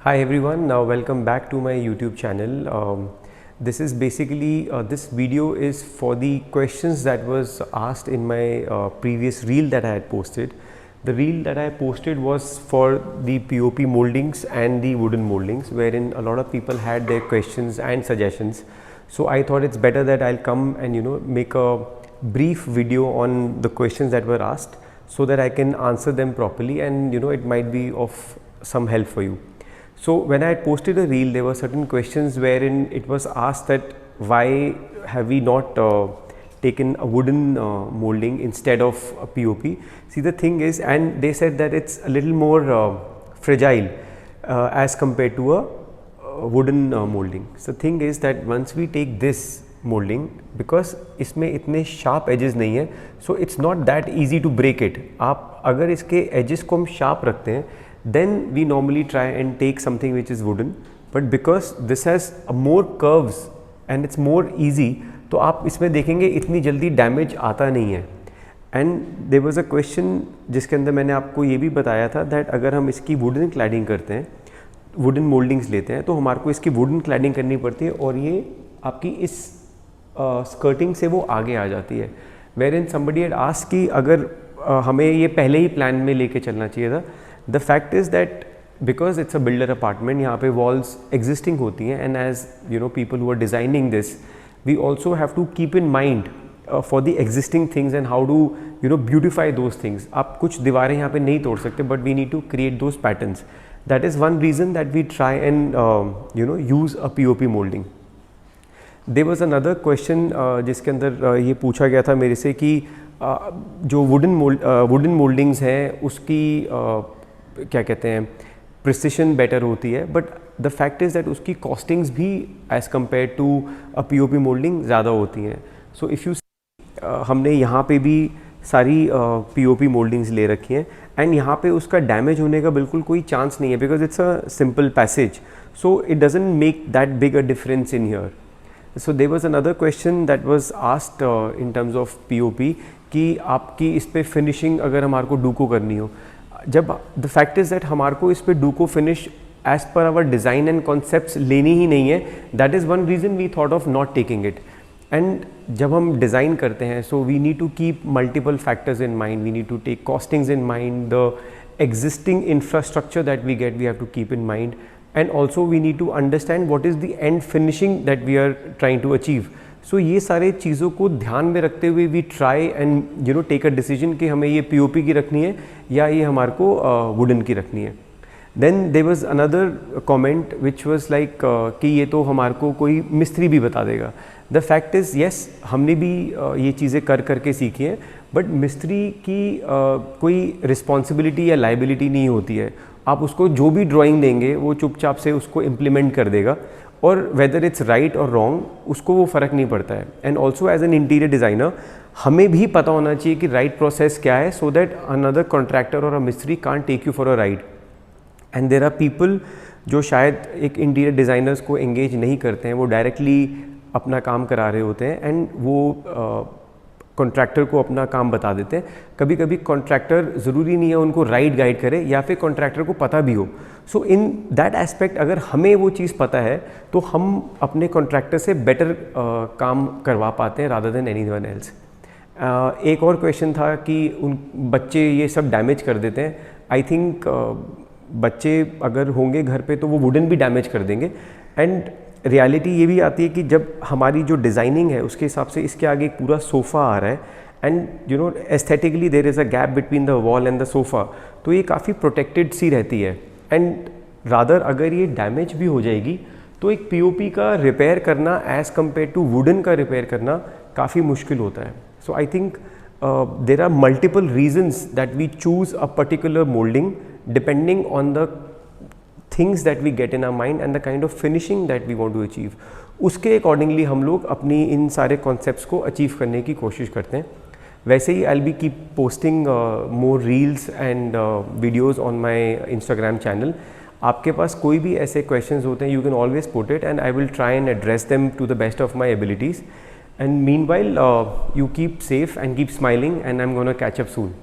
Hi everyone, now welcome back to my YouTube channel. This is basically this video is for the questions that was asked in my previous reel that I had posted. The reel that I posted was for the POP moldings and the wooden moldings, wherein a lot of people had their questions and suggestions. So I thought it's better that I'll come and make a brief video on the questions that were asked so that I can answer them properly, and it might be of some help for you. So when I had posted a reel, there were certain questions wherein it was asked that why have we not taken a wooden molding instead of a POP. See, the thing is, and they said that it's a little more fragile as compared to a wooden molding. So the thing is that once we take this molding, because इसमें इतने sharp edges नहीं है, so it's not that easy to break it. आप अगर इसके edges को हम sharp रखते हैं, then we normally try and take something which is wooden, but because this has more curves and it's more easy, तो आप इसमें देखेंगे इतनी जल्दी डैमेज आता नहीं है. And there was a question जिसके अंदर मैंने आपको ये भी बताया था दैट अगर हम इसकी वुडन क्लैडिंग करते हैं, वुडन मोल्डिंग्स लेते हैं, तो हमारे को इसकी वुडन क्लैडिंग करनी पड़ती है और ये आपकी इस स्कर्टिंग से वो आगे आ जाती है. Wherein somebody had asked कि अगर हमें ये पहले ही प्लान में लेके चलना चाहिए था. The fact is that because it's a builder apartment, यहाँ पे walls existing होती हैं, and as people who are designing this, we also have to keep in mind for the existing things and how to beautify those things. आप कुछ दीवारें यहाँ पे नहीं तोड़ सकते, but we need to create those patterns. That is one reason that we try and use a POP molding. There was another question जिसके अंदर ये पूछा गया था मेरे से कि जो वुडन मोल्डिंग्स हैं उसकी क्या कहते हैं प्रिसिशन बेटर होती है, but the fact is that उसकी कॉस्टिंग्स भी as compare to a POP moulding ज़्यादा होती हैं. सो इफ़ यू हमने यहाँ पे भी सारी POP मोल्डिंग्स ले रखी हैं, एंड यहाँ पे उसका डैमेज होने का बिल्कुल कोई चांस नहीं है because it's a simple passage, so it doesn't make that big a difference in here. So there was another question that was asked in terms of POP कि आपकी इस पर फिनिशिंग अगर हमारे को डूको करनी हो, जब द फैक्ट इज़ दैट हमारे को इस पर डूको finish as per our design and concepts लेनी ही नहीं है. That is one reason we thought of not taking it. And जब हम डिज़ाइन करते हैं, so we need to keep multiple factors in mind, we need to take costings in mind, the existing infrastructure that we get we have to keep in mind, and also we need to understand what is the and finishing that we are trying to achieve. So ये सारे चीज़ों को ध्यान में रखते हुए we try and take a decision कि हमें ये POP की रखनी है या ये हमारे को वुडन की रखनी है. Then there was another comment which was like कि ये तो हमारे को कोई मिस्त्री भी बता देगा. द फैक्ट इज़ येस, हमने भी ये चीज़ें कर करके सीखी हैं, बट मिस्त्री की कोई रिस्पॉन्सिबिलिटी या लाइबिलिटी नहीं होती है. आप उसको जो भी ड्राइंग देंगे वो चुपचाप से उसको इम्प्लीमेंट कर देगा, और वेदर इट्स राइट और रॉन्ग उसको वो फ़र्क नहीं पड़ता है. And also as an interior designer हमें भी पता होना चाहिए कि राइट प्रोसेस क्या है, सो दैट अनदर कॉन्ट्रैक्टर और अ मिस्त्री can't take you for a ride. And there are people जो शायद एक इंटीरियर डिज़ाइनर्स को एंगेज नहीं करते हैं, वो डायरेक्टली अपना काम करा रहे होते हैं एंड वो कॉन्ट्रैक्टर को अपना काम बता देते हैं. कभी कभी कॉन्ट्रैक्टर ज़रूरी नहीं है उनको राइट गाइड करे, या फिर कॉन्ट्रैक्टर को पता भी हो. सो इन दैट एस्पेक्ट अगर हमें वो चीज़ पता है तो हम अपने कॉन्ट्रैक्टर से बेटर काम करवा पाते हैं रादर देन एनीवन एल्स. एक और क्वेश्चन था कि उन बच्चे ये सब डैमेज कर देते हैं. आई थिंक बच्चे अगर होंगे घर पे तो वो वुडन भी डैमेज कर देंगे. एंड रियलिटी ये भी आती है कि जब हमारी जो डिज़ाइनिंग है उसके हिसाब से इसके आगे एक पूरा सोफ़ा आ रहा है, and aesthetically there is a gap between the wall and the sofa, तो ये काफ़ी प्रोटेक्टेड सी रहती है. एंड रादर अगर ये डैमेज भी हो जाएगी तो एक POP का रिपेयर करना एज़ कम्पेयर टू वुडन का रिपेयर करना काफ़ी मुश्किल होता है. So I think there are multiple reasons that we choose a particular moulding depending on the things that we get in our mind and the kind of finishing that we want to achieve. उसके accordingly हम लोग अपनी इन सारे concepts को achieve करने की कोशिश करते हैं. वैसे ही I'll be keep posting more reels and videos on my Instagram channel. आपके पास कोई भी ऐसे questions होते हैं, you can always put it and I will try and address them to the best of my abilities. And meanwhile, you keep safe and keep smiling, and I'm gonna catch up soon.